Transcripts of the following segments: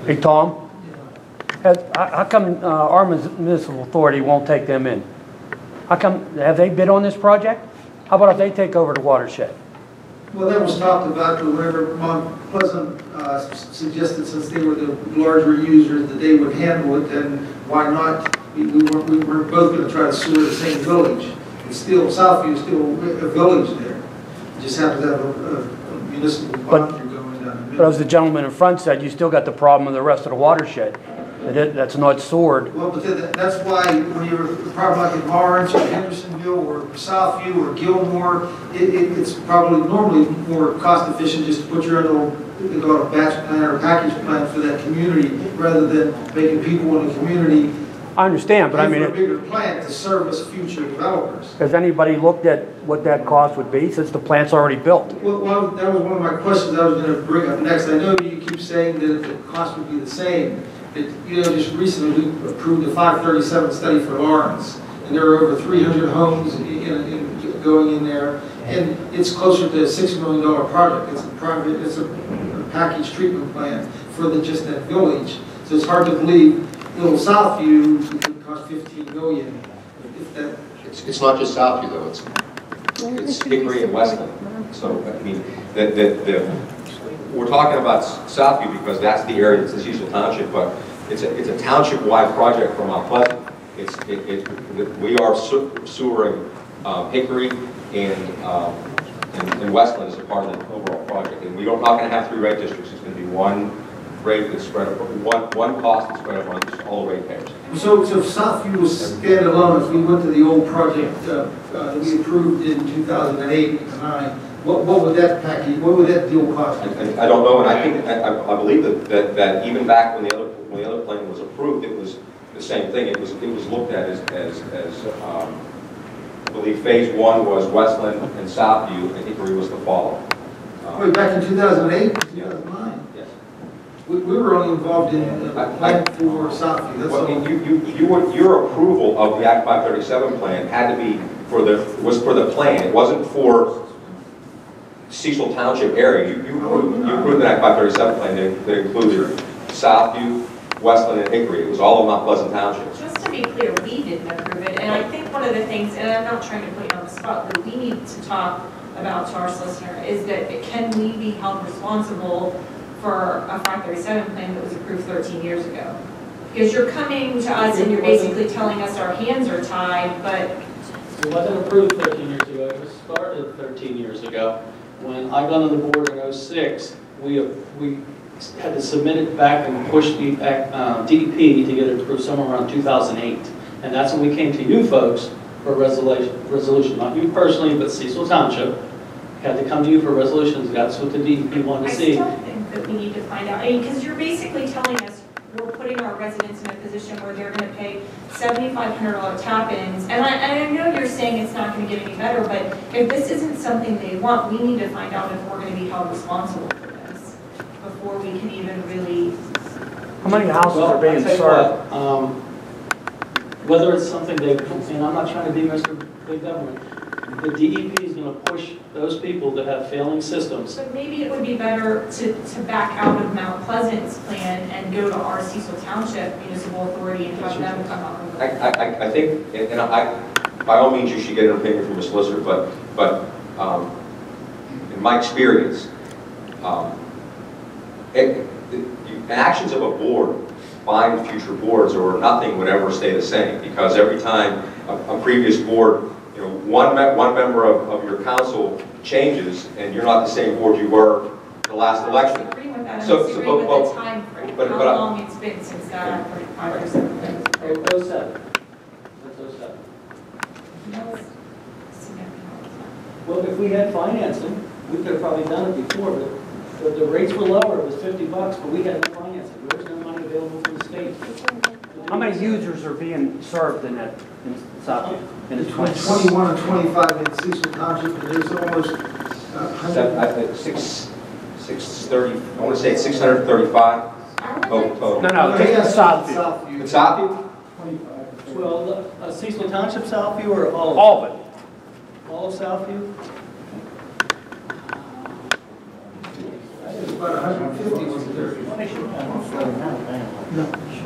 Hey, Tom, how come our municipal authority won't take them in? How come, have they bid on this project? How about if they take over the watershed? Well, that was talked about, but whenever Mount Pleasant suggested, since they were the larger users, that they would handle it, then why not? We weren't both going to try to sewer the same village. It's still, Southview is still a village there. It just happens to have a municipal boundary going down. But as the gentleman in front said, you still got the problem of the rest of the watershed. That's not sewered. Well, but that's why when you're a problem like in Lawrence or Hendersonville or Southview or Gilmore, it's probably normally more cost efficient just to put your own little batch plan or package plan for that community rather than making people in the community. I understand, but I mean, a bigger plant to service future developers. Has anybody looked at what that cost would be since the plant's already built? Well, that was one of my questions I was going to bring up next. I know you keep saying that the cost would be the same. Just recently we approved the 537 study for Lawrence, and there are over 300 homes going in there, and it's closer to a $6 million project. It's a package treatment plan for just that village. So it's hard to believe little Southview would cost $15 million. If that. It's not just Southview though. It's Hickory and Westland. So I mean, we're talking about Southview because that's the area that's the Cecil Township, but it's a township-wide project from Mount Pleasant. We are sewering Hickory and Westland as a part of the overall project, and we're not going to have 3 rate districts. It's going to be one rate that's spread over one cost that's spread over all the rate payers. So if Southview was standalone, if we went to the old project that we approved in 2008 and 2009. What would that package? What would that deal cost? I don't know, and I think I believe that even back when the other plan was approved, it was the same thing. It was looked at as I believe phase 1 was Westland and Southview, and Hickory was the follow. Wait, back in 2008, 2009. Yes. We were only involved in the plan for Southview. That's all. Your approval of the Act 537 plan had to be for the plan. It wasn't for Cecil Township area. You approved the Act 537 plan that included Southview, Westland, and Hickory. It was all of Mount Pleasant Township. Just to be clear, we didn't approve it, and I think one of the things, and I'm not trying to put you on the spot, but we need to talk about to our solicitor is that can we be held responsible for a 537 plan that was approved 13 years ago? Because you're coming to us and you're basically telling us our hands are tied, but it wasn't approved 13 years ago. It was started 13 years ago. When I got on the board in 06, we had to submit it back and push the DEP to get it approved somewhere around 2008. And that's when we came to you folks for a resolution. Not you personally, but Cecil Township. Had to come to you for resolutions. That's what the DEP wanted to see. I still think that we need to find out. I mean, because you're basically telling us we're putting our residents in a position where they're going to pay $7,500 tap-ins. And I know you're saying it's not going to get any better, but if this isn't something they want, we need to find out if we're going to be held responsible for this before we can even really... How many houses are being served? Whether it's something they, and I'm not trying to be Mr. Big Government, the DEP is going to push those people that have failing systems. But maybe it would be better to back out of Mount Pleasant's plan and go to our Cecil Township Municipal Authority and have them come up with it. I think, and by all means you should get an opinion from a solicitor, but in my experience, actions of a board bind future boards, or nothing would ever stay the same, because every time a previous board, one member of your council changes, and you're not the same board you were the last election. I disagree with that. I disagree with the time frame. How long it's been since that 537 plan was approved. 07. That's 07. That was significant. Well, if we had financing, we could have probably done it before, but the rates were lower. It was $50, but we had no financing. There was no money available from the state. How many users are being served in Southview? Between 21 and 25 in Cecil Township, and there's almost 630. I want to say it's 635 total. No, take the Southview. In Southview? 25. Well, Cecil Township, Southview, or all of it? All of it. All of Southview? about 150, wasn't there?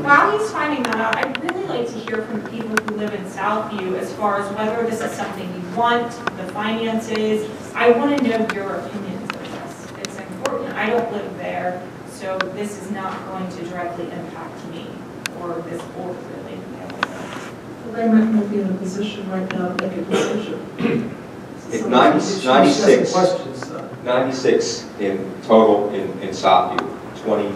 While he's finding that out, I'd really like to hear from people who live in Southview as far as whether this is something you want, the finances. I want to know your opinions of this. It's important. I don't live there, so this is not going to directly impact me or this board, really. They might not be in a position right now to make a decision. It's 96 questions. 96 in total in Southview, between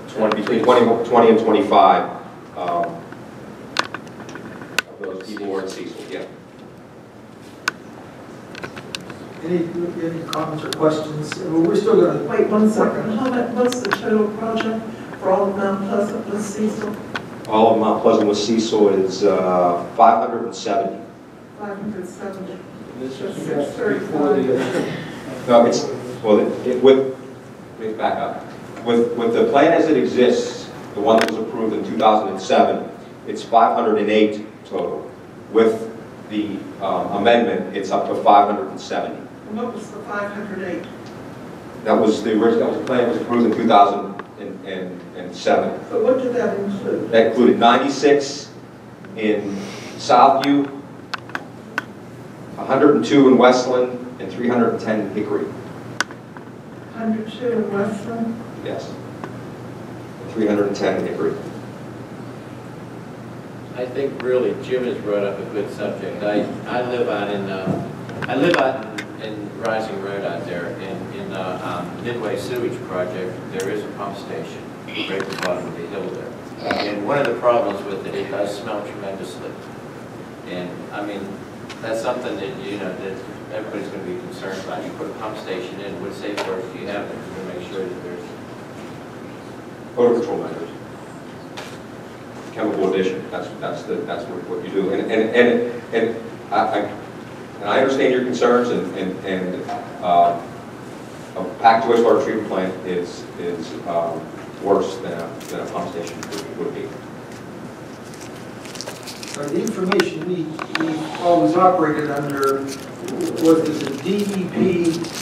20 and 25 of those people were in Cecil, yeah. Any comments or questions? Well, we're still going to Wait 1 second. How much, what's the total project for all of Mount Pleasant with Cecil? All of Mount Pleasant with Cecil is 570. 570. This Just is 635. No, it's, well, let me back up. With the plan as it exists, the one that was approved in 2007, it's 508 total. With the amendment, it's up to 570. And what was the 508? That was the original, the plan was approved in 2007. But what did that include? That included 96 in Southview, 102 in Westland, and 310 in Hickory. 102 in Westland? Yes. 310 in Hickory. I think really Jim has brought up a good subject. I live out in Rising Road out there in Midway Sewage Project. There is a pump station right at the bottom of the hill there. And one of the problems with it, it does smell tremendously. And I mean, that's something that, you know, that everybody's going to be concerned about. You put a pump station in, what safeguards do you have to make sure that there's Odor control measures. Chemical addition, that's what you do. And I understand your concerns, and a packed wastewater treatment plant is worse than a pump station would be. The information we've always operated under was that the DEP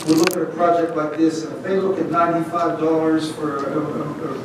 would look at a project like this, and if they look at $95 for a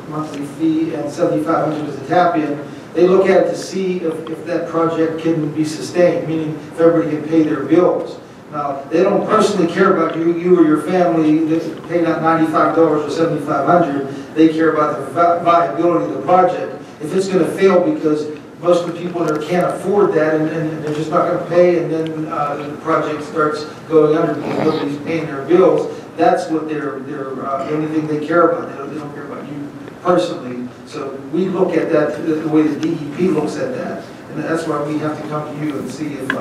monthly fee and $7,500 as a tap-in, they look at it to see if that project can be sustained, meaning if everybody can pay their bills. Now, they don't personally care about you or your family that paying out $95 or $7,500. They care about the viability of the project. If it's going to fail because most of the people there can't afford that, and they're just not going to pay, and then the project starts going under because nobody's paying their bills. That's what they're the only thing they care about. They don't care about you personally. So we look at that the way the DEP looks at that, and that's why we have to come to you and see if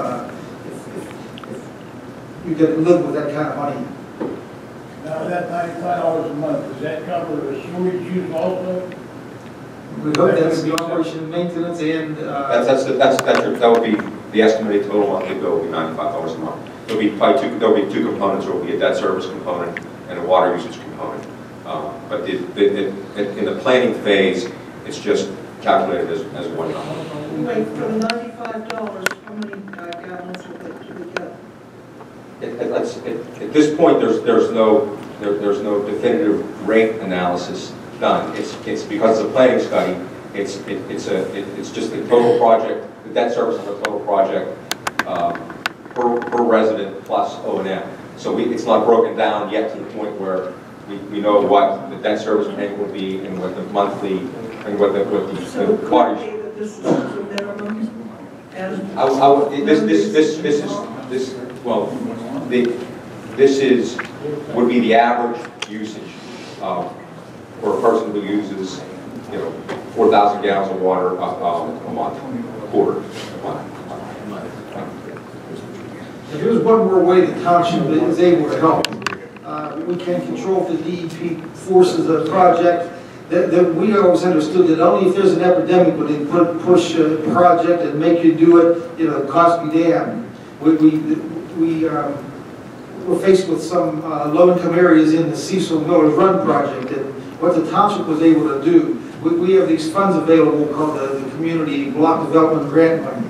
you can live with that kind of money. Now, that $95 a month, does that cover the sewage use also? We hope that's the operation and maintenance and... That would be the estimated total monthly bill will be $95 a month. There'll be two components. There will be a debt service component and a water usage component. But in the planning phase, it's just calculated as one number. Wait, for the $95, how many gallons do we get? At this point, there's no definitive rate analysis done. It's because it's a planning study. It's just the total project, the debt service on the total project per resident plus O&M. So it's not broken down yet to the point where we know what the debt service payment will be and what the monthly and what the So it water. could be that this is the minimum, and This would be the average usage for a person who uses, 4,000 gallons of water a month, a quarter a month. Here's one more way the township is able to help. We can control if the DEP forces a project. That we always understood that only if there's an epidemic would they push a project and make you do it, cost be damned. We're faced with some low-income areas in the Cecil Miller's Run project, and what the township was able to do, we have these funds available called the Community Block Development Grant Money.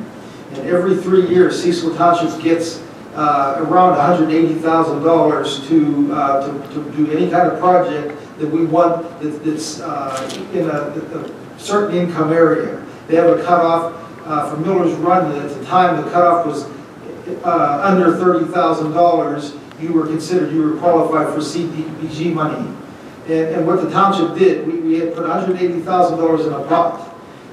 And every 3 years, Cecil Township gets around $180,000 to do any kind of project that we want that's in a certain income area. They have a cutoff for Miller's Run. At the time, the cutoff was under $30,000. You were qualified for CDBG money. And what the township did, we had put $180,000 in a pot.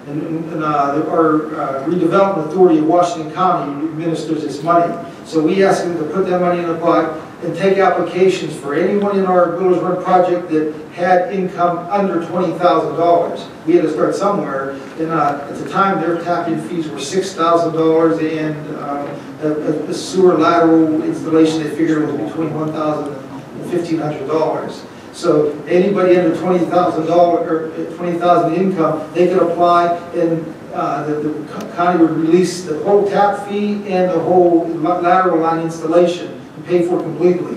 And our redevelopment authority of Washington County administers this money. So we asked them to put that money in a pot and take applications for anyone in our Miller's Run project that had income under $20,000. We had to start somewhere. And at the time, their tap-in fees were $6,000, and a sewer lateral installation, they figured was between $1,000 and $1,500. So anybody under $20,000 or $20,000 income, they could apply, and the county would release the whole tap fee and the whole lateral line installation and pay for it completely.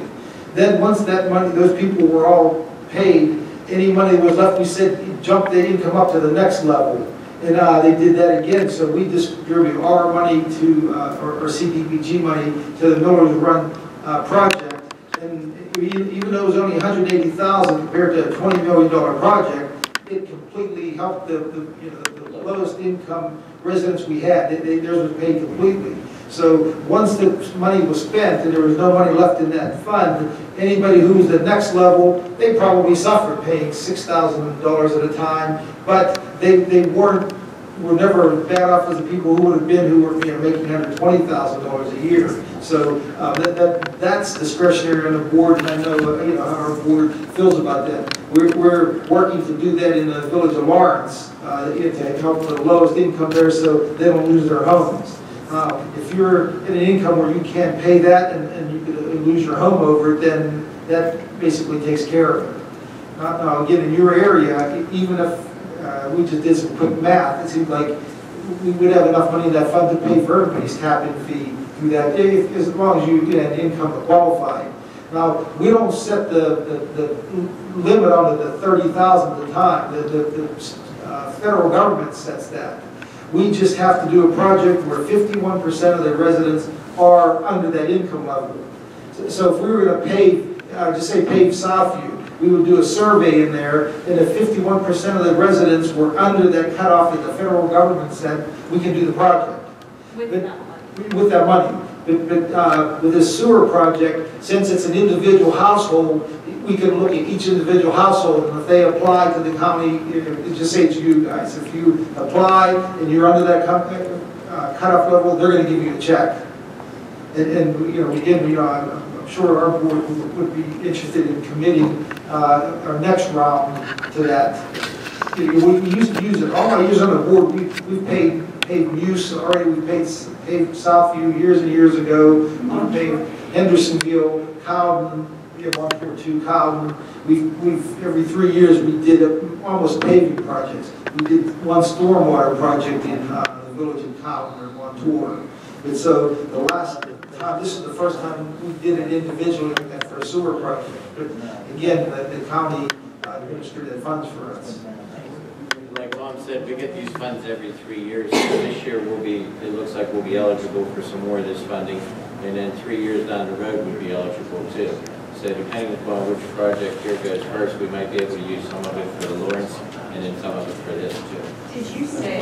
Then once that money, those people were all paid, any money that was left, we said jump the income up to the next level. And they did that again, so we distributed our money to, or CDBG money to the Miller's Run project. And even though it was only $180,000 compared to a $20 million project, it completely helped the lowest income residents we had. Theirs was paid completely. So once the money was spent and there was no money left in that fund, anybody who was the next level, they probably suffered paying $6,000 at a time, but they were never as bad off as the people who would have been who were making under $20,000 a year. So that's discretionary on the board, and I know how our board feels about that. We're working to do that in the village of Lawrence to help the lowest income there, so they don't lose their homes. If you're in an income where you can't pay that and you could lose your home over it, then that basically takes care of it. Now again, in your area, even if we just did some quick math, it seems like we would have enough money in that fund to pay for everybody's tap-in fee through that, as long as you get an income to qualify. Now, we don't set the limit on the $30,000 at the time. The federal government sets that. We just have to do a project where 51% of the residents are under that income level. So if we were going to pave, just say pave Southview, we would do a survey in there, and if 51% of the residents were under that cutoff that the federal government said, we can do the project. With that money. But with this sewer project, since it's an individual household, we can look at each individual household, and if they apply to the county, just say to you guys, if you apply and you're under that cutoff level, they're going to give you a check. And again, I'm sure our board would be interested in committing our next round to that. We used to use it. All my years on the board, we've paid use already. We paid Southview years and years ago. We paid Hendersonville, Cowden. We have one or two Cowden. We've every 3 years we did almost paving projects. We did one stormwater project in the village of Cowden or one tour. And so the last time, this is the first time we did it individually for a sewer project. But again, the county administered the funds for us. Like Mom said, we get these funds every 3 years. So this year it looks like we'll be eligible for some more of this funding. And then 3 years down the road, we'll be eligible too. So depending upon which project here goes first, we might be able to use some of it for the Lawrence and then some of it for this too. Did you say